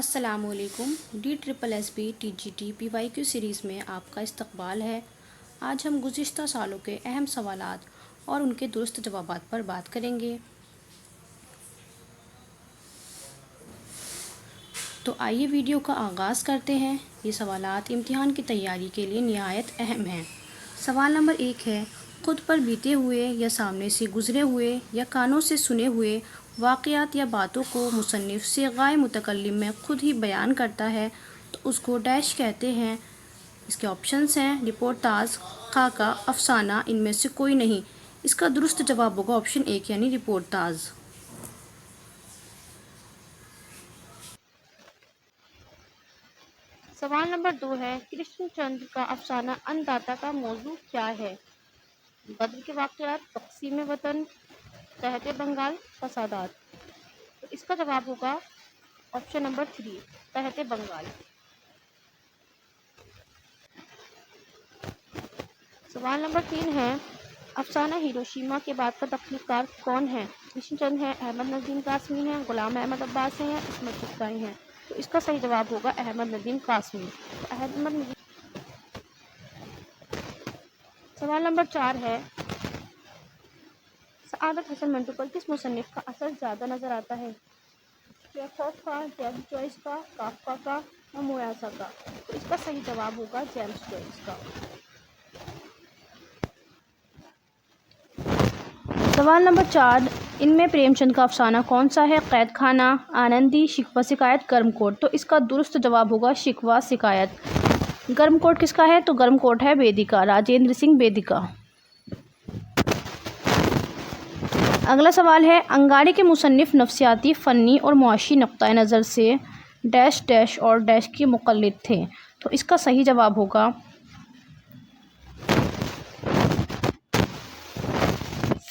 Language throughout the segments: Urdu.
السلام علیکم DSSB-TGT-PYQ سیریز میں آپ کا استقبال ہے۔ آج ہم گزشتہ سالوں کے اہم سوالات اور ان کے درست جوابات پر بات کریں گے۔ تو آئیے ویڈیو کا آغاز کرتے ہیں۔ یہ سوالات امتحان کی تیاری کے لیے نہایت اہم ہیں۔ سوال نمبر 1 ہے، خود پر بیتے ہوئے یا سامنے سے گزرے ہوئے یا کانوں سے سنے ہوئے واقعات یا باتوں کو مصنف صیغۂ متکلم میں خود ہی بیان کرتا ہے تو اس کو ڈیش کہتے ہیں۔ اس کے آپشنز ہیں رپورتاژ، خاکہ، افسانہ، ان میں سے کوئی نہیں۔ اس کا درست جواب ہوگا آپشن 1 یعنی رپورتاژ۔ سوال نمبر 2 ہے، کرشن چندر کا افسانہ ان داتا کا موضوع کیا ہے؟ بدر کے واقعات، تقسیم وطن، تحت بنگال، فسادات۔ تو اس کا جواب ہوگا آپشن نمبر 3 تحت بنگال۔ سوال نمبر 3 ہے، افسانہ ہیروشیما کے بعد کا تخلیق کار کون ہے؟ کرشن چندر ہے، احمد ندیم قاسمی ہیں، غلام احمد عباس ہیں یا عصمت چغتائی ہیں؟ تو اس کا صحیح جواب ہوگا احمد ندیم قاسمی۔ سوال نمبر 4 ہے، سعادت حسن منٹو پر کس مصنف کا اثر زیادہ نظر آتا ہے؟ چیخوف کا، جیمز جوئس کا، کافکا کا یا مویاسا کا؟ تو اس کا صحیح جواب ہوگا جیمز جوئس کا۔ سوال نمبر 4، ان میں پریم چند کا افسانہ کون سا ہے؟ قید خانہ، آنندی، شکوہ شکایت، گرم کوٹ۔ تو اس کا درست جواب ہوگا شکوہ شکایت۔ گرم کوٹ کس کا ہے؟ تو گرم کوٹ ہے بیدی کا، راجندر سنگھ بیدی کا۔ اگلا سوال ہے، انگارے کے مصنف نفسیاتی، فنی اور معاشی نقطۂ نظر سے ڈیش ڈیش اور ڈیش کے مقلد تھے۔ تو اس کا صحیح جواب ہوگا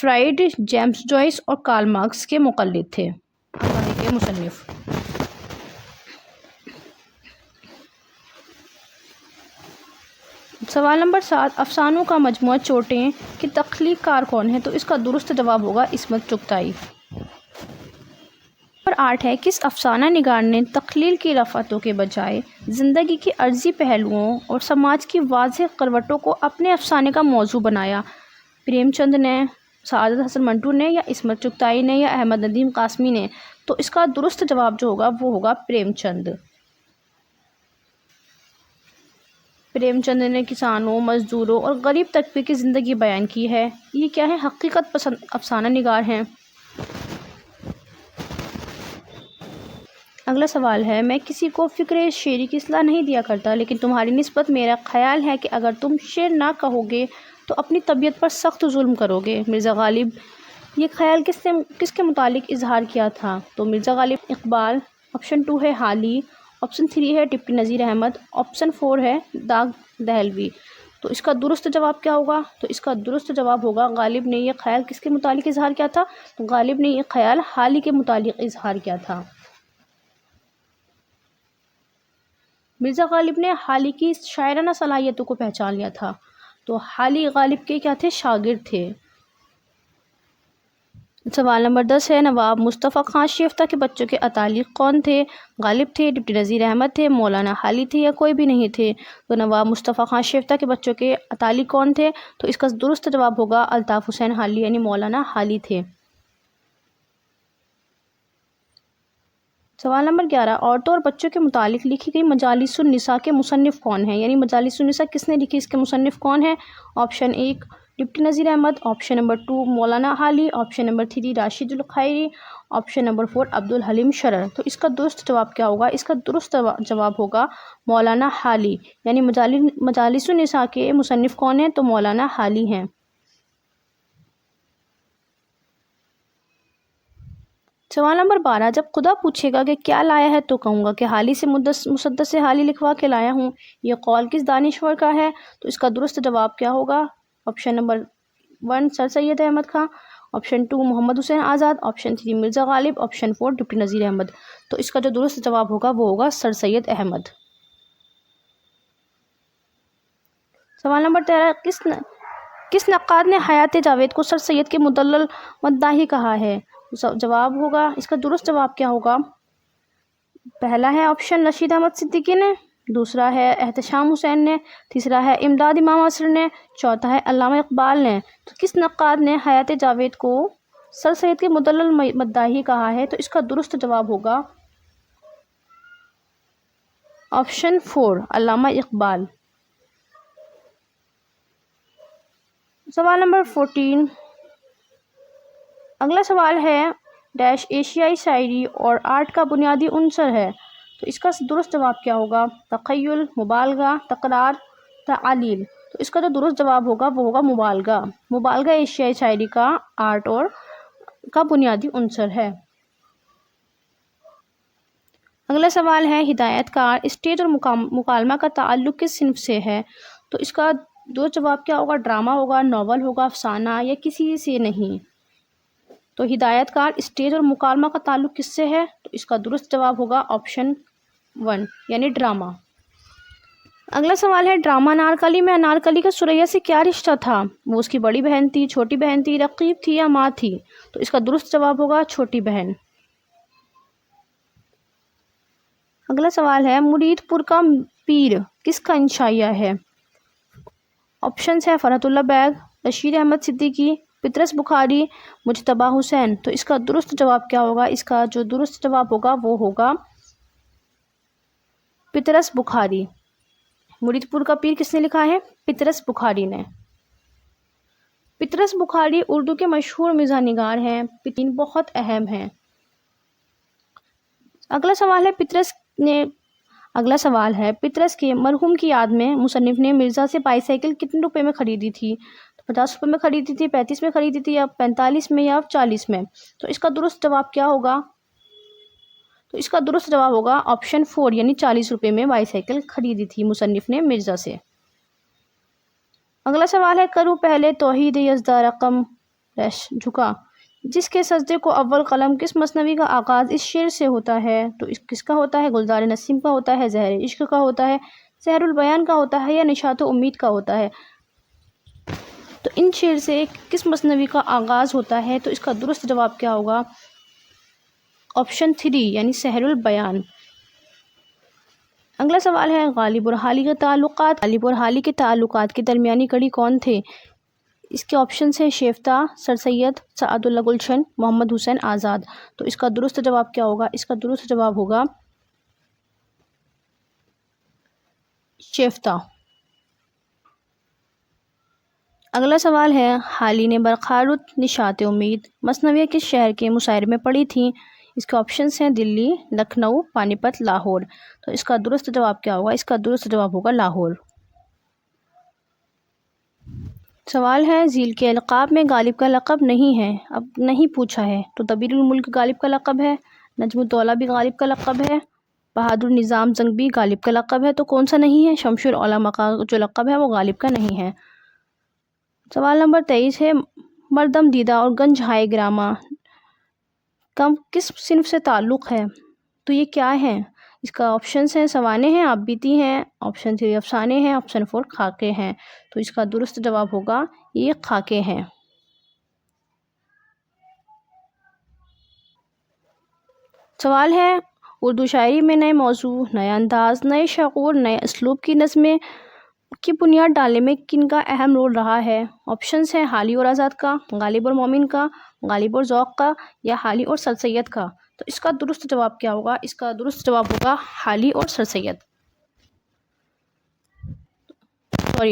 فرائڈ، جیمز جوئس اور کارل مارکس کے مقلد تھے انگارے کے مصنف۔ سوال نمبر 7، افسانوں کا مجموعہ چوٹیں کے تخلیق کار کون ہے؟ تو اس کا درست جواب ہوگا عصمت چغتائی۔ نمبر 8 ہے، کس افسانہ نگار نے تخلیل کی رفتوں کے بجائے زندگی کے عرضی پہلوؤں اور سماج کی واضح کروٹوں کو اپنے افسانے کا موضوع بنایا؟ پریم چند نے، سعادت حسن منٹو نے یا عصمت چغتائی نے یا احمد ندیم قاسمی نے؟ تو اس کا درست جواب جو ہوگا وہ ہوگا پریم چند۔ پریم چند نے کسانوں، مزدوروں اور غریب طبقے کی زندگی بیان کی ہے۔ یہ کیا ہے؟ حقیقت پسند افسانہ نگار ہیں۔ اگلا سوال ہے، میں کسی کو فکر شعری کی صلاح نہیں دیا کرتا، لیکن تمہاری نسبت میرا خیال ہے کہ اگر تم شعر نہ کہو گے تو اپنی طبیعت پر سخت ظلم کرو گے۔ مرزا غالب یہ خیال کس کے متعلق اظہار کیا تھا؟ تو مرزا غالب اقبال۔ آپشن 2 ہے حالی، آپشن 3 ہے ڈپٹی نذیر احمد، آپشن 4 ہے داغ دہلوی۔ تو اس کا درست جواب کیا ہوگا؟ تو اس کا درست جواب ہوگا غالب نے یہ خیال کس کے متعلق اظہار کیا تھا؟ تو غالب نے یہ خیال حالی کے متعلق اظہار کیا تھا۔ مرزا غالب نے حالی کی شاعرانہ صلاحیتوں کو پہچان لیا تھا۔ تو حالی غالب کے کیا تھے؟ شاگرد تھے۔ سوال نمبر 10 ہے، نواب مصطفیٰ خان شیفتہ کے بچوں کے اتالیق کون تھے؟ غالب تھے، ڈپٹی نذیر احمد تھے، مولانا حالی تھے یا کوئی بھی نہیں تھے؟ تو نواب مصطفیٰ خان شیفتہ کے بچوں کے اتالیق کون تھے؟ تو اس کا درست جواب ہوگا الطاف حسین حالی یعنی مولانا حالی تھے۔ سوال نمبر 11، عورتوں اور بچوں کے متعلق لکھی گئی مجالس النساء کے مصنف کون ہیں؟ یعنی مجالس النساء کس نے لکھی، اس کے مصنف کون ہیں؟ Option 1 deputy Nazir Ahmad, option number 2 Maulana Hali, option number 3 Rashid al-Khairi, option number 4 Abdul Halim Sharar. تو اس کا درست جواب کیا ہوگا؟ اس کا درست جواب ہوگا مولانا حالی، یعنی مجالس النساء کے مصنف کون ہیں؟ تو مولانا حالی ہیں۔ سوال نمبر 12، جب خدا پوچھے گا کہ کیا لایا ہے تو کہوں گا کہ حالی سے مسدس سے حالی لکھوا کے لایا ہوں۔ یہ قول کس دانشور کا ہے؟ تو اس کا درست جواب کیا ہوگا؟ آپشن نمبر 1 سر سید احمد خان، آپشن 2 محمد حسین آزاد، option 3 Mirza Ghalib, option 4 deputy Nazir Ahmad. تو اس کا جو درست جواب ہوگا وہ ہوگا سر سید احمد۔ سوال نمبر 13، کس نقاد نے حیات جاوید کو سر سید کے مدلل مداحی کہا ہے؟ جواب ہوگا، اس کا درست جواب کیا ہوگا؟ پہلا ہے آپشن رشید احمد صدیقی نے، دوسرا ہے احتشام حسین نے، تیسرا ہے امداد امام عصر نے، چوتھا ہے علامہ اقبال نے۔ تو کس نقاد نے حیات جاوید کو سر سید کے مدلل مداحی کہا ہے؟ تو اس کا درست جواب ہوگا آپشن 4 علامہ اقبال۔ سوال نمبر 14، اگلا سوال ہے ڈیش ایشیائی شاعری اور آرٹ کا بنیادی عنصر ہے؟ تو اس کا درست جواب کیا ہوگا؟ تخیل، مبالغہ، تکرار، تعلیل۔ تو اس کا جو درست جواب ہوگا وہ ہوگا مبالغہ۔ مبالغہ ایشیائی شاعری کا آرٹ اور کا بنیادی عنصر ہے۔ اگلا سوال ہے ہدایت کار، اسٹیج اور مکالمہ کا تعلق کس صنف سے ہے؟ تو اس کا درست جواب کیا ہوگا؟ ڈرامہ ہوگا، ناول ہوگا، افسانہ یا کسی سے نہیں۔ تو ہدایت کار، اسٹیج اور مکالمہ کا تعلق کس سے ہے؟ تو اس کا درست جواب ہوگا آپشن 1 یعنی ڈرامہ۔ اگلا سوال ہے ڈرامہ انارکلی میں انارکلی کا سریا سے کیا رشتہ تھا؟ وہ اس کی بڑی بہن تھی، چھوٹی بہن تھی، رقیب تھی یا ماں تھی؟ تو اس کا درست جواب ہوگا چھوٹی بہن۔ اگلا سوال ہے مرید پور کا پیر کس کا انشائیہ ہے؟ آپشنس ہے فرحت اللہ بیگ، رشید احمد صدیقی، پطرس بخاری، مجتبیٰ حسین۔ تو اس کا درست جواب کیا ہوگا؟ اس کا جو درست جواب ہوگا وہ ہوگا پطرس بخاری۔ مرید پور کا پیر کس نے لکھا ہے؟ پطرس بخاری نے۔ پطرس بخاری اردو کے مشہور مزاح نگار ہیں، پتین بہت اہم ہیں۔ اگلا سوال ہے پطرس کے مرحوم کی یاد میں مصنف نے مرزا سے بائی سائیکل کتنے روپے میں خریدی تھی؟ 50 روپے میں خریدی تھی، 35 میں خریدی تھی یا 45 میں یا 40 میں؟ تو اس کا درست جواب کیا ہوگا؟ تو اس کا درست جواب ہوگا آپشن 4 یعنی 40 روپے میں بائی سائیکل خریدی تھی مصنف نے مرزا سے۔ اگلا سوال ہے کروں پہلے توحید یزداں رقم جھکا، جس کے سجدے کو اول قلم کس مثنوی کا آغاز اس شعر سے ہوتا ہے؟ تو اس کس کا ہوتا ہے؟ گلزار نسیم کا ہوتا ہے، زہر عشق کا ہوتا ہے، سحر البیان کا ہوتا ہے یا نشاط امید کا ہوتا ہے؟ تو ان شعر سے کس مثنوی کا آغاز ہوتا ہے؟ تو اس کا درست جواب کیا ہوگا؟ آپشن 3 یعنی سحر البیان۔ اگلا سوال ہے غالب اور حالی کے تعلقات، غالب اور حالی کے تعلقات کی درمیانی کڑی کون تھے؟ اس کے آپشنس ہیں شیفتہ، سر سید، سعد اللہ گلشن، محمد حسین آزاد۔ تو اس کا درست جواب کیا ہوگا؟ اس کا درست جواب ہوگا شیفتہ۔ اگلا سوال ہے حالی نے برقرارت نشاط امید مثنویہ کس شہر کے مشاعرے میں پڑھی تھیں؟ اس کے آپشنس ہیں دلی، لکھنؤ، پانی پت، لاہور۔ تو اس کا درست جواب کیا ہوگا؟ اس کا درست جواب ہوگا لاہور۔ سوال ہے ذیل کے القاب میں غالب کا لقب نہیں ہے، اب نہیں پوچھا ہے، تو دبیر الملک غالب کا لقب ہے، نجم الدولہ بھی غالب کا لقب ہے، بہادر نظام زنگ بھی غالب کا لقب ہے، تو کون سا نہیں ہے؟ شمش العلماء کا جو لقب ہے وہ غالب کا نہیں ہے۔ سوال نمبر 23 ہے مردم دیدہ اور گنج ہائے گراما کا کس صنف سے تعلق ہے؟ تو یہ کیا ہے؟ اس کا آپشنس ہیں سوانے ہیں، آپ بیتی ہیں، آپشن 3 افسانے ہیں، آپشن 4 خاکے ہیں۔ تو اس کا درست جواب ہوگا یہ خاکے ہیں۔ سوال ہے اردو شاعری میں نئے موضوع، نیا انداز، نئے شعور، نئے اسلوب کی نظمیں کی بنیاد ڈالنے میں کن کا اہم رول رہا ہے؟ آپشنس ہیں حالی اور آزاد کا، غالب اور مومن کا، غالب اور ذوق کا یا حالی اور سر سید کا؟ تو اس کا درست جواب کیا ہوگا؟ اس کا درست جواب ہوگا حالی اور سر سید،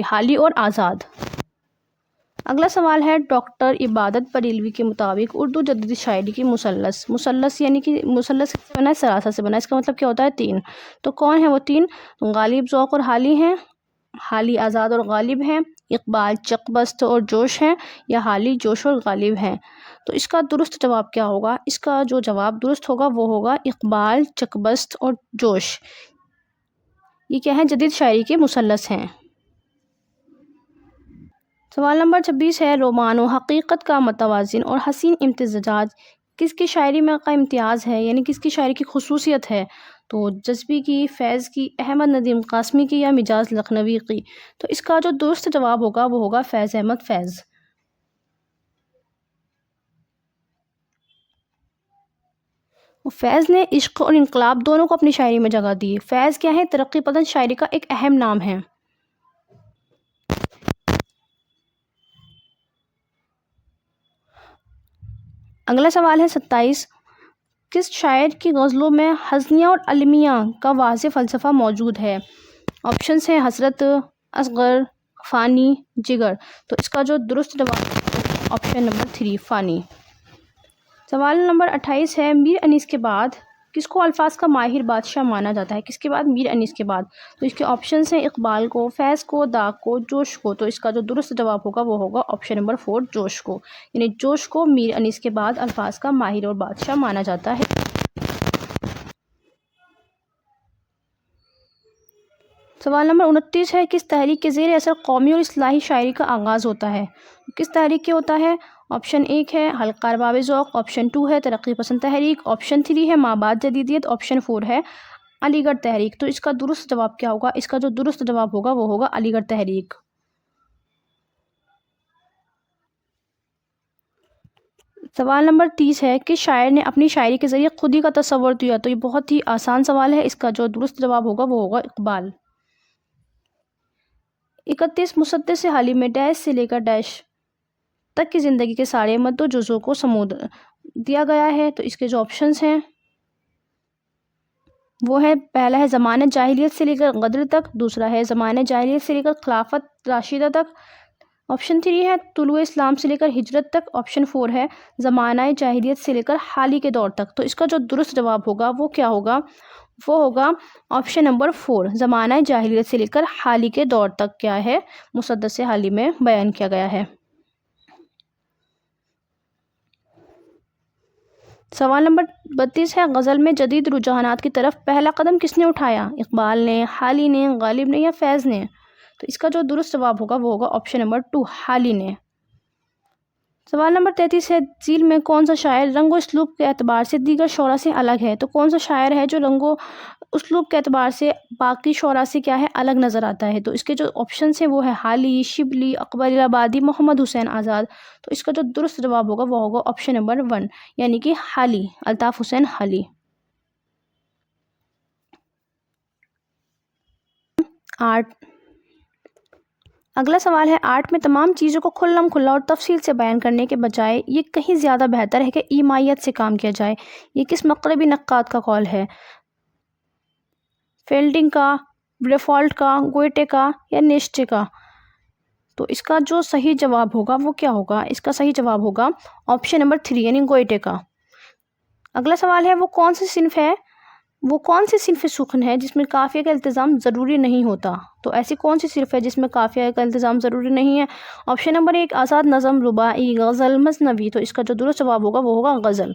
حالی اور آزاد۔ اگلا سوال ہے ڈاکٹر عبادت بریلوی کے مطابق اردو جدید شاعری کی مثلث یعنی کہ مثلث سے بنا ہے، ثلاثہ سے بنا ہے، اس کا مطلب کیا ہوتا ہے؟ 3۔ تو کون ہے وہ 3؟ غالب، ذوق اور حالی ہیں، حالی آزاد اور غالب ہیں، اقبال، چکبست اور جوش ہیں یا حالی، جوش اور غالب ہیں؟ تو اس کا درست جواب کیا ہوگا؟ اس کا جو جواب درست ہوگا وہ ہوگا اقبال، چکبست اور جوش۔ یہ کیا ہے؟ جدید شاعری کے مثلث ہیں۔ سوال نمبر 26 ہے رومان و حقیقت کا متوازن اور حسین امتزاج کس کی شاعری میں کا امتیاز ہے، یعنی کس کی شاعری کی خصوصیت ہے؟ تو جذبی کی، فیض کی، احمد ندیم قاسمی کی یا مجاز لکھنوی کی؟ تو اس کا جو درست جواب ہوگا وہ ہوگا فیض احمد فیض۔ فیض نے عشق اور انقلاب دونوں کو اپنی شاعری میں جگہ دی۔ فیض کیا ہے؟ ترقی پسند شاعری کا ایک اہم نام ہے۔ اگلا سوال ہے 27، کس شاعر کی غزلوں میں حزنیہ اور المیہ کا واضح فلسفہ موجود ہے؟ آپشنس ہیں حسرت، اصغر، فانی، جگر۔ تو اس کا جو درست جواب آپشن نمبر 3 فانی۔ سوال نمبر 28 ہے، میر انیس کے بعد کس کو الفاظ کا ماہر بادشاہ مانا جاتا ہے؟ کس کے بعد؟ میر انیس کے بعد۔ تو اس کے آپشنس ہیں اقبال کو، فیض کو، داغ کو، جوش کو۔ تو اس کا جو درست جواب ہوگا وہ ہوگا آپشن نمبر 4 جوش کو، یعنی جوش کو میر انیس کے بعد الفاظ کا ماہر اور بادشاہ مانا جاتا ہے۔ سوال نمبر 29 ہے، کس تحریک کے زیر اثر قومی اور اصلاحی شاعری کا آغاز ہوتا ہے؟ کس تحریک کے ہوتا ہے؟ آپشن 1 ہے حلقہ ارباب ذوق، آپشن 2 ہے ترقی پسند تحریک، آپشن 3 ہے مابعد جدیدیت، آپشن 4 ہے علی گڑھ تحریک۔ تو اس کا درست جواب کیا ہوگا؟ اس کا جو درست جواب ہوگا وہ ہوگا علی گڑھ تحریک۔ سوال نمبر 30 ہے، کس شاعر نے اپنی شاعری کے ذریعے خودی کا تصور دیا؟ تو یہ بہت ہی آسان سوال ہے، اس کا جو درست جواب ہوگا وہ ہوگا اقبال۔ 31 مسدس حالی میں ڈیش سے لے کر ڈیش تک کی زندگی کے سارے مد و جزو کو سمود دیا گیا ہے۔ تو اس کے جو آپشنس ہیں وہ ہے، پہلا ہے زمانہ جاہلیت سے لے کر غدر تک، دوسرا ہے زمانہ جاہلیت سے لے کر خلافت راشدہ تک، آپشن 3 ہے طلوع اسلام سے لے کر ہجرت تک، آپشن 4 ہے زمانہ جاہلیت سے لے کر حالی کے دور تک۔ تو اس کا جو درست جواب ہوگا وہ کیا ہوگا؟ وہ ہوگا آپشن نمبر 4 زمانہ جاہلیت سے لے کر حالی کے دور تک کیا ہے مسدس حالی میں بیان کیا گیا ہے۔ سوال نمبر 32 ہے، غزل میں جدید رجحانات کی طرف پہلا قدم کس نے اٹھایا؟ اقبال نے، حالی نے، غالب نے یا فیض نے؟ تو اس کا جو درست جواب ہوگا وہ ہوگا آپشن نمبر 2 حالی نے۔ سوال نمبر 33 ہے، ذیل میں کون سا شاعر رنگ و اسلوب کے اعتبار سے دیگر شعراء سے الگ ہے؟ تو کون سا شاعر ہے جو رنگ و اسلوب کے اعتبار سے باقی شعراء سے کیا ہے الگ نظر آتا ہے؟ تو اس کے جو آپشنس ہیں وہ ہے حالی، شبلی، اکبر آبادی، محمد حسین آزاد۔ تو اس کا جو درست جواب ہوگا وہ ہوگا آپشن نمبر 1 یعنی کہ حالی، الطاف حسین حالی۔ آرٹ۔ اگلا سوال ہے، آرٹ میں تمام چیزوں کو کھلم کھلا اور تفصیل سے بیان کرنے کے بجائے یہ کہیں زیادہ بہتر ہے کہ ایمائیت سے کام کیا جائے۔ یہ کس مغربی نقاد کا قول ہے؟ فیلڈنگ کا، بریفالٹ کا، گوئٹے کا یا نیشچے کا؟ تو اس کا جو صحیح جواب ہوگا وہ کیا ہوگا؟ اس کا صحیح جواب ہوگا آپشن نمبر 3 یعنی گوئٹے کا۔ اگلا سوال ہے، وہ کون سی صنف ہے، وہ کون سی صنف سخن ہے جس میں قافیہ کا التزام ضروری نہیں ہوتا؟ تو ایسی کون سی صنف ہے جس میں قافیہ کا التزام ضروری نہیں ہے؟ آپشن نمبر 1 آزاد نظم، رباعی، غزل، مثنوی۔ تو اس کا جو درست جواب ہوگا وہ ہوگا غزل۔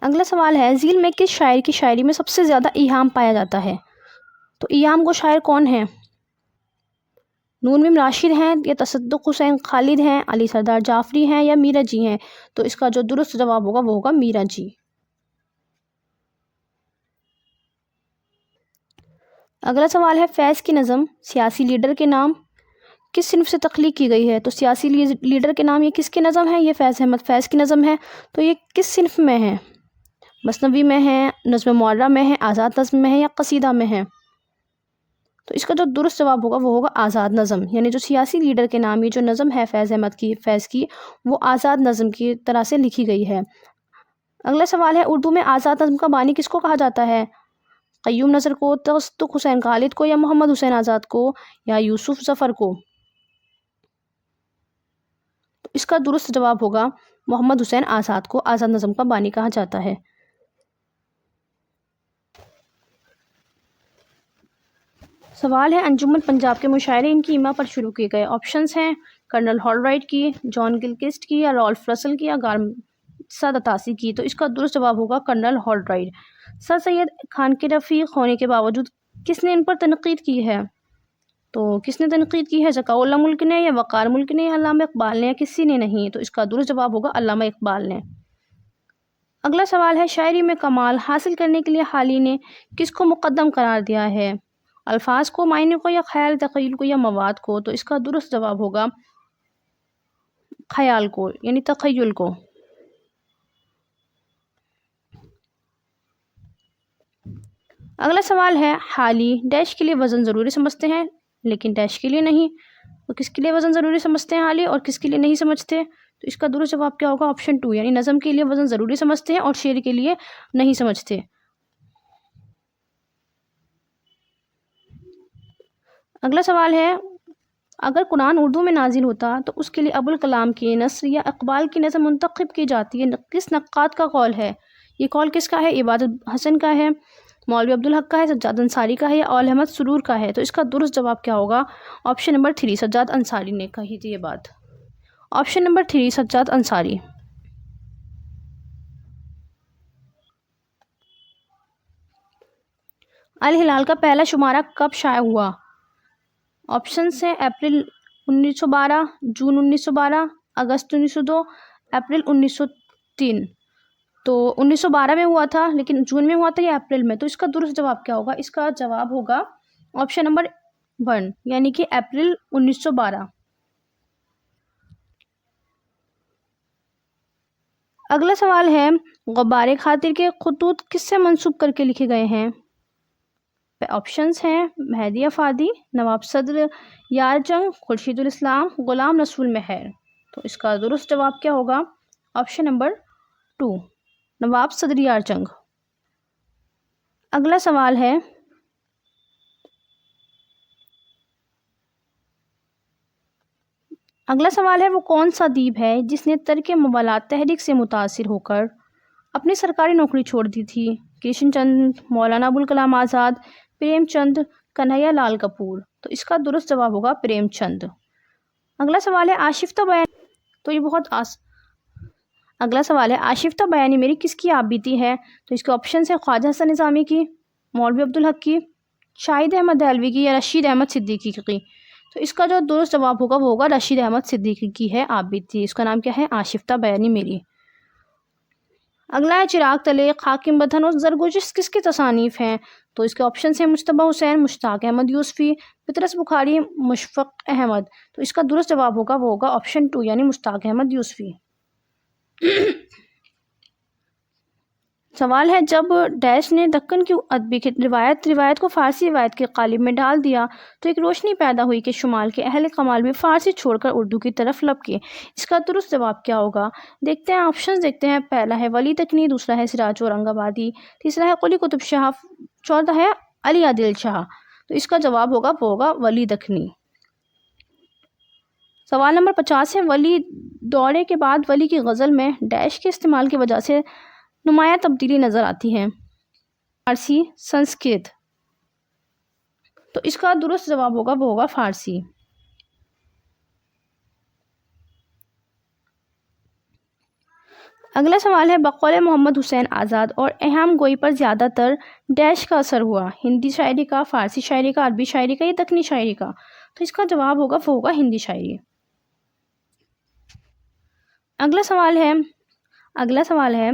اگلا سوال ہے، ذیل میں کس شاعر کی شاعری میں سب سے زیادہ ایہام پایا جاتا ہے؟ تو ایہام کو شاعر کون ہیں؟ نون میم راشد ہیں یا تصدق حسین خالد ہیں، علی سردار جعفری ہیں یا میرا جی ہیں؟ تو اس کا جو درست جواب ہوگا وہ ہوگا میرا جی۔ اگلا سوال ہے، فیض کی نظم سیاسی لیڈر کے نام کس صنف سے تخلیق کی گئی ہے؟ تو سیاسی لیڈر کے نام یہ کس کی نظم ہے؟ یہ فیض احمد فیض کی نظم ہے۔ تو یہ کس صنف میں ہے؟ مثنوی میں ہے، نظم معرہ میں ہے، آزاد نظم میں ہے یا قصیدہ میں ہے؟ تو اس کا جو درست جواب ہوگا وہ ہوگا آزاد نظم، یعنی جو سیاسی لیڈر کے نام یہ جو نظم ہے فیض احمد کی فیض کی وہ آزاد نظم کی طرح سے لکھی گئی ہے۔ اگلا سوال ہے، اردو میں آزاد نظم کا بانی کس کو کہا جاتا ہے؟ قیوم نظر کو، تصدق حسین خالد کو یا محمد حسین آزاد کو یا یوسف ظفر کو؟ تو اس کا درست جواب ہوگا محمد حسین آزاد کو آزاد نظم کا بانی کہا جاتا ہے۔ سوال ہے، انجمن پنجاب کے مشاعرے ان کی ایما پر شروع کیے گئے۔ آپشنس ہیں کرنل ہال رائٹ کی، جان گلکسٹ کی یا رالف رسل کی یا گارمسا دتاسی کی۔ تو اس کا درست جواب ہوگا کرنل ہال رائٹ۔ سر سید خان کے رفیق ہونے کے باوجود کس نے ان پر تنقید کی ہے؟ تو کس نے تنقید کی ہے؟ ذکاء اللہ ملک نے یا وقار ملک نے یا علامہ اقبال نے یا کسی نے نہیں؟ تو اس کا درست جواب ہوگا علامہ اقبال نے۔ اگلا سوال ہے، شاعری میں کمال حاصل کرنے کے لیے حالی نے کس کو مقدم قرار دیا ہے؟ الفاظ کو، معنی کو، یا خیال تخیل کو، یا مواد کو؟ تو اس کا درست جواب ہوگا خیال کو یعنی تخیل کو۔ اگلا سوال ہے حالی ڈیش کے لیے وزن ضروری سمجھتے ہیں لیکن ڈیش کے لیے نہیں، تو کس کے لیے وزن ضروری سمجھتے ہیں حالی اور کس کے لیے نہیں سمجھتے؟ تو اس کا درست جواب کیا ہوگا؟ آپشن 2 یعنی نظم کے لیے وزن ضروری سمجھتے ہیں اور شعر کے لیے نہیں سمجھتے۔ اگلا سوال ہے اگر قرآن اردو میں نازل ہوتا تو اس کے لیے ابوالکلام کی نثر یا اقبال کی نظم منتخب کی جاتی ہے، کس نقاد کا قول ہے؟ یہ قول کس کا ہے؟ عبادت حسن کا ہے، مولوی عبدالحق کا ہے، سجاد انصاری کا ہے، یا اول احمد سرور کا ہے؟ تو اس کا درست جواب کیا ہوگا؟ آپشن نمبر 3 سجاد انصاری نے کہی تھی یہ بات۔ Option number 3 Sajjad Ansari. الہلال کا پہلا شمارہ کب شائع ہوا؟ آپشنس ہیں اپریل 1912، جون 1912، اگست 1902، اپریل 1903۔ تو 1912 میں ہوا تھا لیکن جون میں ہوا تھا یا اپریل میں؟ تو اس کا درست جواب کیا ہوگا؟ اس کا جواب ہوگا آپشن نمبر 1 یعنی کہ اپریل 1912۔ اگلا سوال ہے غبار خاطر کے خطوط کس سے منسوب کر کے لکھے گئے ہیں؟ آپشنس ہیں مہدی افادی، نواب صدر یار جنگ، خورشید الاسلام، غلام رسول مہر۔ تو اس کا درست جواب کیا ہوگا؟ آپشن نمبر 2 نواب صدر یار جنگ۔ اگلا سوال ہے وہ کون سا ادیب ہے جس نے ترک موالات تحریک سے متاثر ہو کر اپنی سرکاری نوکری چھوڑ دی تھی؟ کرشن چند، مولانا ابوالکلام آزاد، پریم چند، کنہیا لال کپور۔ تو اس کا درست جواب ہوگا پریم چند۔ اگلا سوال ہے آشفتہ بیانی، تو یہ بہت اگلا سوال ہے آشفتہ بیانی میری کس کی آپ بیتی ہے؟ تو اس کے آپشنس ہیں خواجہ حسن نظامی کی، مولوی عبدالحق کی، شاہد احمد دہلوی کی، یا رشید احمد صدیقی کی؟ تو اس کا جو درست جواب ہوگا وہ ہوگا رشید احمد صدیقی کی ہے آپ بیتی۔ اس کا نام کیا ہے؟ آشفتہ بیانی میری۔ اگلا ہے چراغ تلے، حاکم بدھن اور زرگوشت کس کی تصانیف ہیں؟ تو اس کے آپشنس ہیں مجتبیٰ حسین، مشتاق احمد یوسفی، پطرس بخاری، مشفق احمد۔ تو اس کا درست جواب ہوگا وہ ہوگا آپشن 2 یعنی مشتاق احمد یوسفی۔ سوال ہے جب ڈیش نے دکن کی ادبی روایت کو فارسی روایت کے قالب میں ڈال دیا تو ایک روشنی پیدا ہوئی کہ شمال کے اہل کمال بھی فارسی چھوڑ کر اردو کی طرف لپکے۔ اس کا درست جواب کیا ہوگا؟ دیکھتے ہیں آپشنز دیکھتے ہیں۔ پہلا ہے ولی دکنی، دوسرا ہے سراج اورنگ آبادی، تیسرا ہے قلی قطب شاہ، چوتھا ہے علی عادل شاہ۔ تو اس کا جواب ہوگا وہ ہوگا ولی دکنی۔ سوال نمبر 50 ہے ولی دورے کے بعد ولی کی غزل میں ڈیش کے استعمال کی وجہ سے نمایاں تبدیلی نظر آتی ہے؟ فارسی، سنسکرت۔ تو اس کا درست جواب ہوگا وہ ہوگا فارسی۔ اگلا سوال ہے بقول محمد حسین آزاد اور ایہام گوئی پر زیادہ تر ڈیش کا اثر ہوا؟ ہندی شاعری کا، فارسی شاعری کا، عربی شاعری کا، یا دکنی شاعری کا؟ تو اس کا جواب ہوگا وہ ہوگا ہندی شاعری۔ اگلا سوال ہے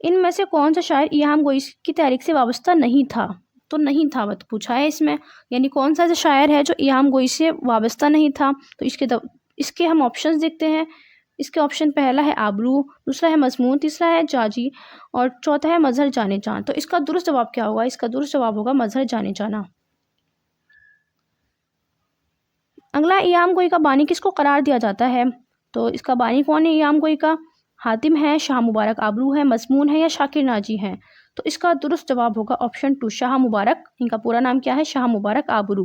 ان میں سے کون سا شاعر ایہام گوئی کی تحریک سے وابستہ نہیں تھا؟ تو نہیں تھا پوچھا ہے اس میں، یعنی کون سا ایسا شاعر ہے جو ایہام گوئی سے وابستہ نہیں تھا؟ تو اس کے ہم آپشنز دیکھتے ہیں۔ اس کے آپشن پہلا ہے آبرو، دوسرا ہے مضمون، تیسرا ہے جاجی اور چوتھا ہے مظہر جانے جان۔ تو اس کا درست جواب کیا ہوگا؟ اس کا درست جواب ہوگا مظہر جانے جانا۔ اگلا ایہام گوئی کا بانی کس کو قرار دیا جاتا ہے؟ تو اس کا بانی کون ہے ایہام گوئی کا؟ حاتم ہے، شاہ مبارک آبرو ہے، مضمون ہے، یا شاکر ناجی ہیں؟ تو اس کا درست جواب ہوگا آپشن 2 شاہ مبارک۔ ان کا پورا نام کیا ہے؟ شاہ مبارک آبرو۔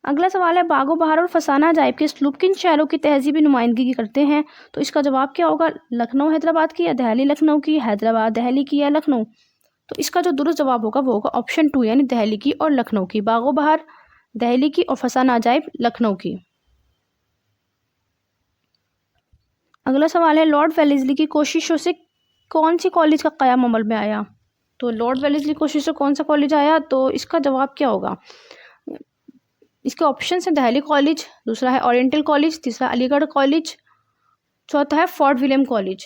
اگلا سوال ہے باغ و بہار اور فسانہ عجائب کے اسلوب کن شہروں کی تہذیبی نمائندگی کرتے ہیں؟ تو اس کا جواب کیا ہوگا؟ لکھنؤ حیدرآباد کی، یا دہلی لکھنؤ کی، حیدرآباد دہلی کی، یا لکھنؤ؟ تو اس کا جو درست جواب ہوگا وہ ہوگا آپشن 2 یعنی دہلی کی اور لکھنؤ کی۔ باغ و بہار دہلی کی اور فسانہ عجائب لکھنؤ کی۔ اگلا سوال ہے لارڈ ویلیزلی کی کوششوں سے کون سی کالج کا قیام عمل میں آیا؟ تو لارڈ ویلیزلی کوشش سے کون سا کالج آیا؟ تو اس کا جواب کیا ہوگا؟ اس کے آپشنس ہیں دہلی کالج، دوسرا ہے اورینٹل کالج، تیسرا علی گڑھ کالج، چوتھا ہے فورٹ ولیم کالج۔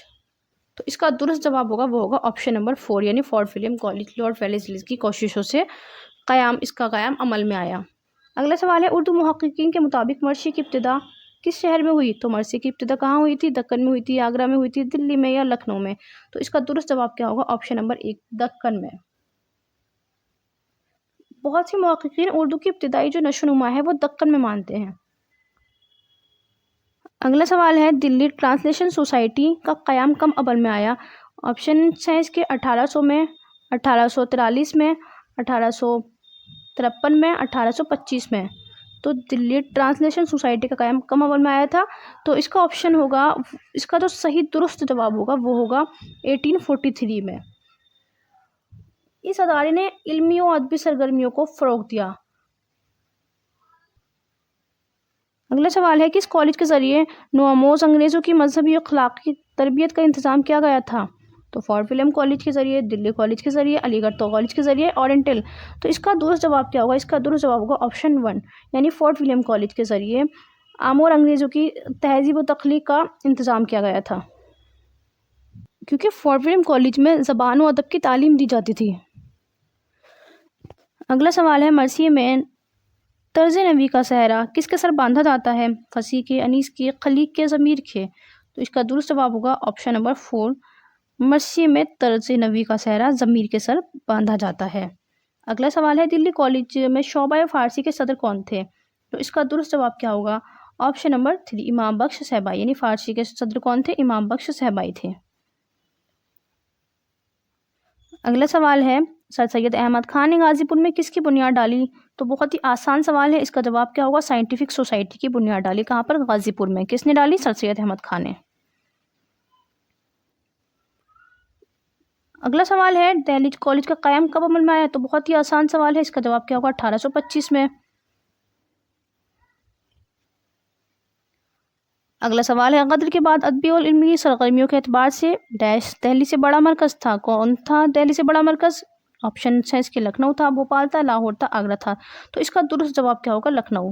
تو اس کا درست جواب ہوگا وہ ہوگا آپشن نمبر 4 یعنی فورٹ ولیم کالج۔ لارڈ ویلیزلی کی کوششوں سے قیام اس کا قیام عمل میں آیا۔ اگلا سوال ہے اردو محققین کے مطابق مرثیے کی ابتدا کس شہر میں ہوئی؟ تو مرثیے کی ابتدا کہاں ہوئی تھی؟ دکن میں ہوئی تھی، آگرہ میں ہوئی تھی، دلی میں یا لکھنؤ میں؟ تو اس کا درست جواب کیا ہوگا؟ آپشن نمبر 1 دکن میں۔ بہت سی محققین اردو کی ابتدائی جو نشو و نما ہے وہ دکن میں مانتے ہیں۔ اگلا سوال ہے دلی ٹرانسلیشن سوسائٹی کا قیام کم عمل میں آیا؟ آپشن ہے اس کے 1800 میں، 1843 میں، 1853 میں، 1825 میں۔ تو دلی ٹرانسلیشن سوسائٹی کا قیام کم عمل میں آیا تھا، تو اس کا آپشن ہوگا، اس کا جو صحیح درست جواب ہوگا وہ ہوگا 1843 میں۔ اس ادارے نے علمی و ادبی سرگرمیوں کو فروغ دیا۔ اگلا سوال ہے کہ اس کالج کے ذریعے نوآموز انگریزوں کی مذہبی و اخلاقی تربیت کا انتظام کیا گیا تھا؟ تو فورٹ ولیم کالج کے ذریعے، دلی کالج کے ذریعے، علی گڑھ کالج کے ذریعے، اورینٹل۔ تو اس کا درست جواب کیا ہوگا؟ اس کا درست جواب ہوگا آپشن 1 یعنی فورٹ ولیم کالج کے ذریعے آمور انگریزوں کی تہذیب و تخلیق کا انتظام کیا گیا تھا، کیونکہ فورٹ ولیم کالج میں زبان و ادب کی تعلیم دی جاتی تھی۔ اگلا سوال ہے مرثیے میں طرز نوی کا صحرا کس کے سر باندھا جاتا ہے؟ فصیح کے، انیس کے، خلیق کے، ضمیر کے؟ تو اس کا درست جواب ہوگا آپشن نمبر 4 مرثیے میں طرز نوی کا صحرا ضمیر کے سر باندھا جاتا ہے۔ اگلا سوال ہے دلی کالج میں شعبہ فارسی کے صدر کون تھے؟ تو اس کا درست جواب کیا ہوگا؟ آپشن نمبر 3 امام بخش صہبائی، یعنی فارسی کے صدر کون تھے؟ امام بخش صہبائی تھے۔ اگلا سوال ہے سر سید احمد خان نے غازی پور میں کس کی بنیاد ڈالی؟ تو بہت ہی آسان سوال ہے، اس کا جواب کیا ہوگا؟ سائنٹیفک سوسائٹی کی بنیاد ڈالی۔ کہاں پر؟ غازی پور میں۔ کس نے ڈالی؟ سر سید احمد خان نے۔ اگلا سوال ہے دہلی کالج کا قیام کب عمل میں آیا؟ تو بہت ہی آسان سوال ہے، اس کا جواب کیا ہوگا؟ 1825 میں۔ اگلا سوال ہے غدر کے بعد ادبی اور علمی سرگرمیوں کے اعتبار سے ڈیش دہلی سے بڑا مرکز تھا؟ کون تھا دہلی سے بڑا مرکز؟ آپشن ہے اس کے لکھنؤ تھا، بھوپال تھا، لاہور تھا، آگرہ تھا۔ تو اس کا درست جواب کیا ہوگا؟ لکھنؤ۔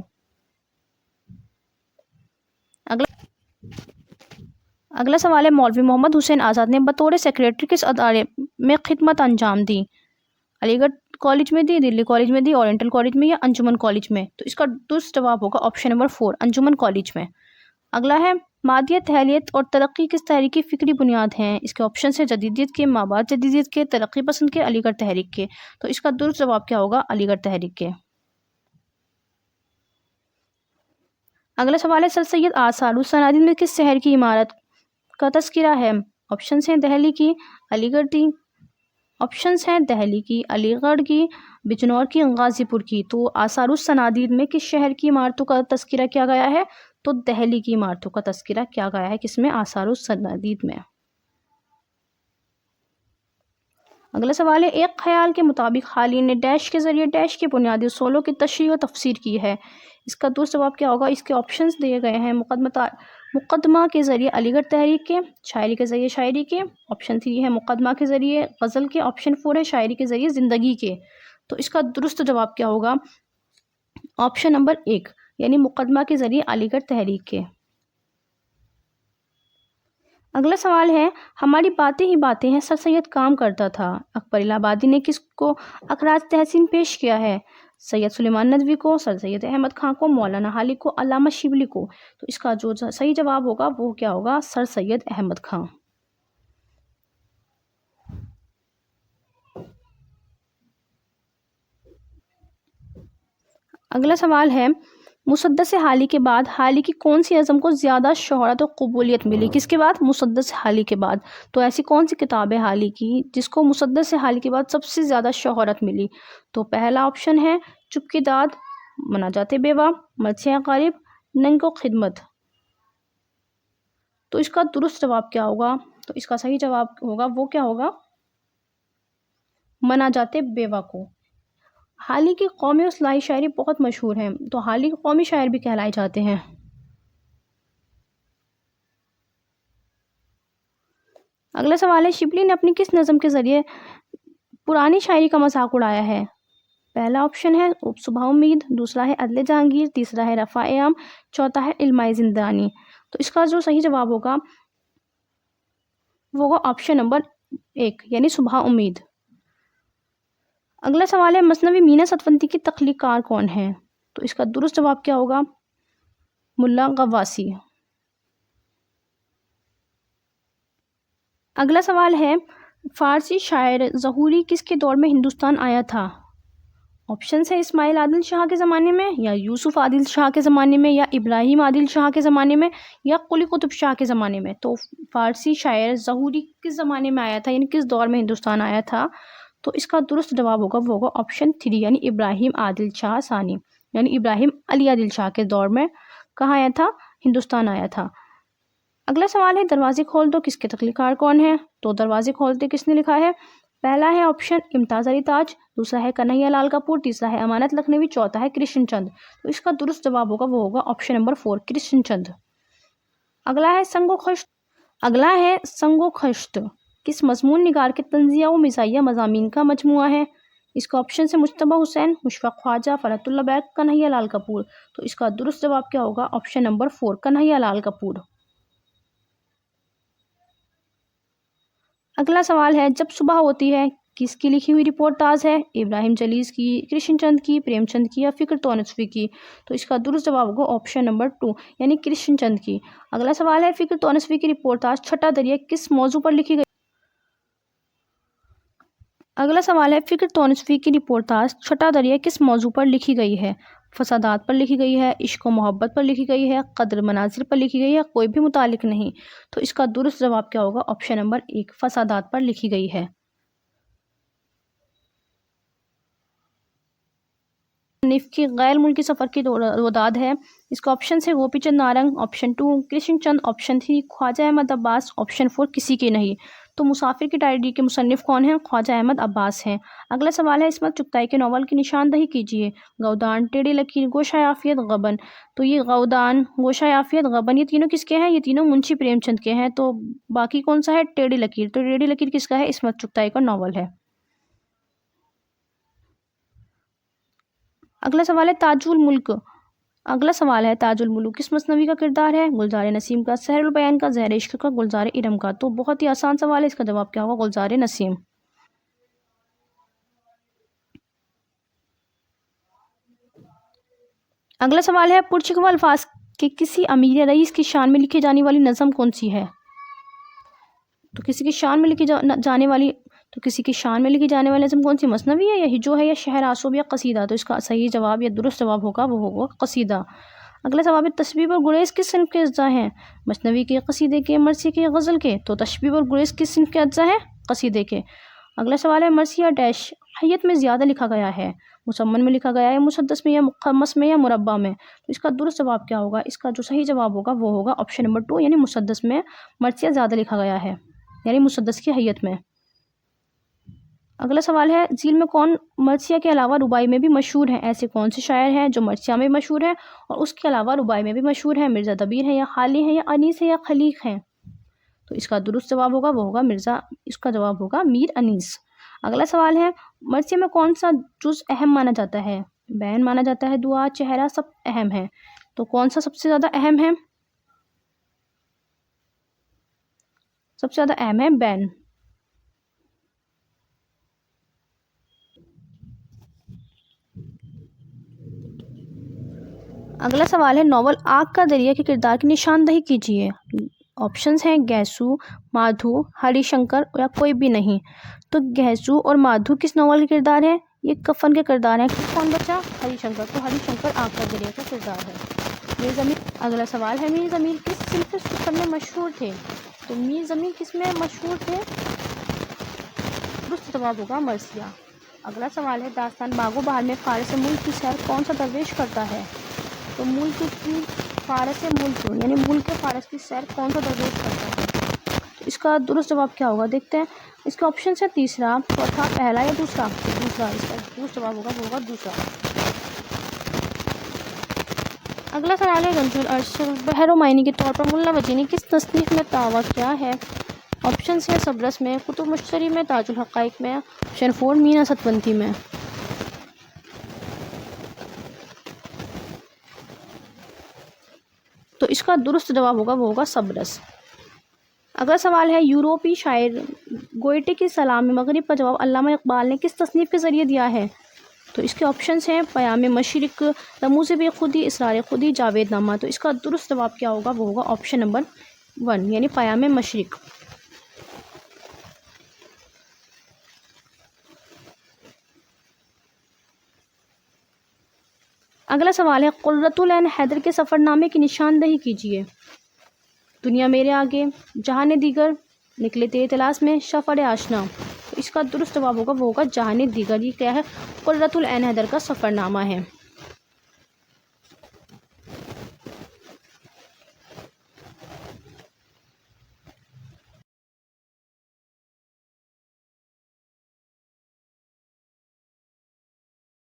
اگلا سوال ہے مولوی محمد حسین آزاد نے بطور سیکریٹری کس ادارے میں خدمت انجام دی؟ علی گڑھ کالج میں دی، دلی کالج میں دی، اورینٹل کالج میں یا انجمن کالج میں؟ تو اس کا درست جواب ہوگا آپشن نمبر 4 انجمن کالج میں۔ اگلا ہے مادیت، تحلیت اور ترقی کس تحریک کی فکری بنیاد ہیں؟ اس کے آپشن ہے جدیدیت کے، مابعد جدیدیت کے، ترقی پسند کے، علی گڑھ تحریک کے۔ تو اس کا درست جواب کیا ہوگا؟ علی گڑھ تحریک کے۔ اگلا سوال ہے سر سید آثار الصنادید میں کس شہر کی عمارت کا تذکرہ ہے؟ آپشنس ہیں دہلی کی، علی گڑھ کی، آپشنس ہیں دہلی کی، علی گڑھ کی، بجنور کی، غازی پور کی۔ تو آثار الصنادید میں کس شہر کی عمارتوں کا تذکرہ کیا گیا ہے؟ تو دہلی کی عمارتوں کا تذکرہ کیا گیا ہے، کس میں؟ آثار الصنادید میں۔ اگلا سوال ہے ایک خیال کے مطابق حالی نے ڈیش کے ذریعے ڈیش کے بنیادی اصولوں کی تشریح و تفسیر کی ہے؟ اس کا درست جواب کیا ہوگا؟ اس کے آپشنز دیے گئے ہیں مقدمہ کے ذریعے علی گڑھ تحریک کے، شاعری کے ذریعے شاعری کے، آپشن 3 ہے مقدمہ کے ذریعے غزل کے، آپشن 4 ہے شاعری کے ذریعے زندگی کے۔ تو اس کا درست جواب کیا ہوگا؟ آپشن نمبر 1 یعنی مقدمہ کے ذریعے علی گڑھ تحریک کے۔ اگلا سوال ہے ہماری باتیں ہی باتیں ہیں سر سید کام کرتا تھا، اکبر الہ آبادی نے کس کو اخراج تحسین پیش کیا ہے؟ سید سلیمان ندوی کو، سر سید احمد خان کو، مولانا حالی کو، علامہ شبلی کو؟ تو اس کا جو صحیح جواب ہوگا وہ کیا ہوگا؟ سر سید احمد خان۔ اگلا سوال ہے مسدس حالی کے بعد حالی کی کون سی نظم کو زیادہ شہرت و قبولیت ملی؟ کس کے بعد؟ مسدس حالی کے بعد۔ تو ایسی کون سی کتاب ہے حالی کی جس کو مسدس حالی کے بعد سب سے زیادہ شہرت ملی؟ تو پہلا آپشن ہے چپ کی داد، مناجات بیوہ، مرثیہ غالب، ننگ و خدمت۔ تو اس کا درست جواب کیا ہوگا؟ تو اس کا صحیح جواب ہوگا وہ کیا ہوگا؟ مناجات بیوہ کو۔ حالی کی قومی اصلاحی شاعری بہت مشہور ہے، تو حالی کے قومی شاعر بھی کہلائے جاتے ہیں۔ اگلا سوال ہے شبلی نے اپنی کس نظم کے ذریعے پرانی شاعری کا مذاق اڑایا ہے؟ پہلا آپشن ہے صبح امید، دوسرا ہے عدل جہانگیر، تیسرا ہے رفع عام، چوتھا ہے علمائے زندانی۔ تو اس کا جو صحیح جواب ہوگا وہ ہوگا آپشن نمبر 1 یعنی صبح امید۔ اگلا سوال ہے مثنوی مینا ستوندی کی تخلیق کار کون ہے؟ تو اس کا درست جواب کیا ہوگا؟ ملا غواسی۔ اگلا سوال ہے فارسی شاعر ظہوری کس کے دور میں ہندوستان آیا تھا؟ آپشنس ہے اسماعیل عادل شاہ کے زمانے میں، یا یوسف عادل شاہ کے زمانے میں، یا ابراہیم عادل شاہ کے زمانے میں، یا قلی قطب شاہ کے زمانے میں۔ تو فارسی شاعر ظہوری کس زمانے میں آیا تھا، یعنی کس دور میں ہندوستان آیا تھا؟ تو اس کا درست جواب ہوگا وہ ہوگا آپشن 3، یعنی ابراہیم عادل شاہ ثانی، یعنی ابراہیم علی عادل شاہ کے دور میں کہاں آیا تھا؟ ہندوستان آیا تھا۔ اگلا سوال ہے دروازے کھول دو کس کے تخلیق کار کون ہے؟ تو دروازے کھولتے کس نے لکھا ہے؟ پہلا ہے آپشن امتیاز علی تاج، دوسرا ہے کنہیا لال کپور، تیسرا ہے امانت لکھنوی، چوتھا ہے کرشن چند۔ تو اس کا درست جواب ہوگا وہ ہوگا آپشن نمبر 4، کرشن چند۔ اگلا ہے سنگ و خشت کس مضمون نگار کے طنزیہ و مزاحیہ مضامین کا مجموعہ ہے؟ اس کا آپشن ہے مجتبیٰ حسین، مشفق خواجہ، فرحت اللہ بیگ، کنہیا لال کپور۔ تو اس کا درست جواب کیا ہوگا؟ آپشن نمبر 4، کنہیا لال کپور۔ اگلا سوال ہے جب صبح ہوتی ہے کس کی لکھی ہوئی رپورٹ تاز ہے؟ ابراہیم چلیز کی، کرشن چند کی، پریم چند کی، یا فکر تونسوی کی؟ تو اس کا درست جواب ہوگا آپشن نمبر 2، یعنی کرشن چند کی۔ اگلا سوال ہے فکر تونسوی کی رپورٹ تاز چھٹا دریا کس موضوع پر لکھی گئی؟ اگلا سوال ہے فکر تونسوی کی رپورٹ تاز چھٹا دریا کس موضوع پر لکھی گئی ہے؟ فسادات پر لکھی گئی ہے، عشق و محبت پر لکھی گئی ہے، قدر مناظر پر لکھی گئی ہے، کوئی بھی متعلق نہیں؟ تو اس کا درست جواب کیا ہوگا؟ آپشن نمبر 1، فسادات پر لکھی گئی ہے۔ مصنف کی غیر ملکی سفر کی تعداد ہے؟ اس کا آپشن ہے گوپی چند نارنگ، آپشن 2 کرشن چند، آپشن 3 خواجہ احمد عباس، آپشن 4 کسی کے نہیں۔ تو مسافر کی ڈائری کے مصنف کون ہیں؟ خواجہ احمد عباس ہیں۔ اگلا سوال ہے عصمت چغتائی کے ناول کی نشاندہی کیجیے۔ گودان، ٹیڑھی لکیر، گوشہ یافیت، غبن۔ تو یہ گودان، گوشہ یافیت، غبن، یہ تینوں کس کے ہیں؟ یہ تینوں منشی پریم چند کے ہیں۔ تو باقی کون سا ہے؟ ٹیڑھی لکیر۔ تو ٹیڑھی لکیر کس کا ہے؟ عصمت چغتائی کا ناول ہے۔ اگلا سوال ہے تاج الملوک کس مثنوی کا کردار ہے؟ گلزار نسیم کا، سحر البیان کا، زہر عشق کا، گلزار ارم کا۔ تو بہت ہی آسان سوال ہے، اس کا جواب کیا ہوگا؟ گلزار نسیم۔ اگلا سوال ہے پرچکوا الفاظ کے کسی امیر یا رئیس کی شان میں لکھی جانے والی نظم کون سی ہے؟ تو کسی کی شان میں لکھی جانے والی نظم کون سی؟ مثنوی ہے، یا ہجو ہے، یا شعر آسوب، یا قصیدہ؟ تو اس کا صحیح جواب یا درست جواب ہوگا وہ ہوگا قصیدہ۔ اگلا سوال ہے تشبیب اور گریز کس صنف کے اجزاء ہیں؟ مثنوی کے، قصیدے کے، مرثیے کے، غزل کے؟ تو تشبیب اور گریز کس صنف کے اجزاء ہیں؟ قصیدے کے۔ اگلا سوال ہے مرثیہ ڈیش حیت میں زیادہ لکھا گیا ہے؟ مسمن میں لکھا گیا ہے، مسدس میں، یا مخمس میں، یا مربع میں؟ تو اس کا درست جواب کیا ہوگا؟ اس کا جو صحیح جواب ہوگا وہ ہوگا آپشن نمبر 2، یعنی مسدس میں مرثیہ زیادہ لکھا گیا ہے، یعنی مسدس کی حیت میں۔ اگلا سوال ہے ذیل میں کون مرثیہ کے علاوہ رباعی میں بھی مشہور ہیں؟ ایسے کون سے شاعر ہیں جو مرثیہ میں مشہور ہیں اور اس کے علاوہ رباعی میں بھی مشہور ہیں؟ مرزا دبیر ہیں، یا خالی ہیں، یا انیس ہیں، یا خلیق ہیں؟ تو اس کا درست جواب ہوگا وہ ہوگا اس کا جواب ہوگا میر انیس۔ اگلا سوال ہے مرثیہ میں کون سا جز اہم مانا جاتا ہے؟ بیان مانا جاتا ہے، دعا، چہرہ، سب اہم ہے؟ تو کون سا سب سے زیادہ اہم ہے؟ سب سے زیادہ اہم ہے بیان۔ اگلا سوال ہے ناول آگ کا دریا کے کردار کی نشاندہی کیجیے۔ آپشنز ہیں گیسو، مادھو، ہری شنکر، یا کوئی بھی نہیں۔ تو گیسو اور مادھو کس ناول کا کردار ہے؟ یہ کفن کے کردار ہیں۔ کون بچا؟ ہری شنکر۔ تو ہری شنکر آگ کا دریا کا کردار ہے۔ میر ضمیر۔ اگلا سوال ہے میر ضمیر کس صنف سخن میں مشہور تھے؟ تو میر ضمیر کس میں مشہور تھے؟ درست جواب ہوگا مرثیہ۔ اگلا سوال ہے داستان باغ و بہار میں فارس ملک کی سیر کون سا درویش کرتا ہے؟ تو ملک کی فارس ملک، یعنی ملک کے فارس کی سیر کون سا درویش کرتا ہے؟ تو اس کا درست جواب کیا ہوگا دیکھتے ہیں۔ اس کا آپشن ہے تیسرا، چوتھا، پہلا، یا دوسرا؟ دوسرا اس کا درست جواب ہوگا وہ ہوگا دوسرا۔ اگلا سوال ہے رمز العرش بحر و معانی کے طور پر ملا وجہ نے کس تصنیف میں دعویٰ کیا ہے؟ آپشنز ہے صبرس میں، کتب مشتری میں، تاج الحقائق میں، آپشن 4 مینا ستوندی میں۔ تو اس کا درست جواب ہوگا وہ ہوگا صبرس۔ اگلا سوال ہے یورپی شاعر گوئٹے کی سلام مغرب کا جواب علامہ اقبال نے کس تصنیف کے ذریعے دیا ہے؟ تو اس کے آپشنس ہیں پیام مشرق، رموز بے خودی، اسرار خودی، جاوید نامہ۔ تو اس کا درست جواب کیا ہوگا؟ وہ ہوگا آپشن نمبر 1 یعنی پیام مشرق۔ اگلا سوال ہے قرۃ العین حیدر کے سفر نامے کی نشاندہی کیجیے۔ دنیا میرے آگے، جہان دیگر، نکلے تیرے تلاش میں، سفر آشنا۔ تو اس کا درست جواب ہوگا وہ ہوگا جہان دیگر۔ یہ کیا ہے؟ قرۃ العین حیدر کا سفر نامہ ہے۔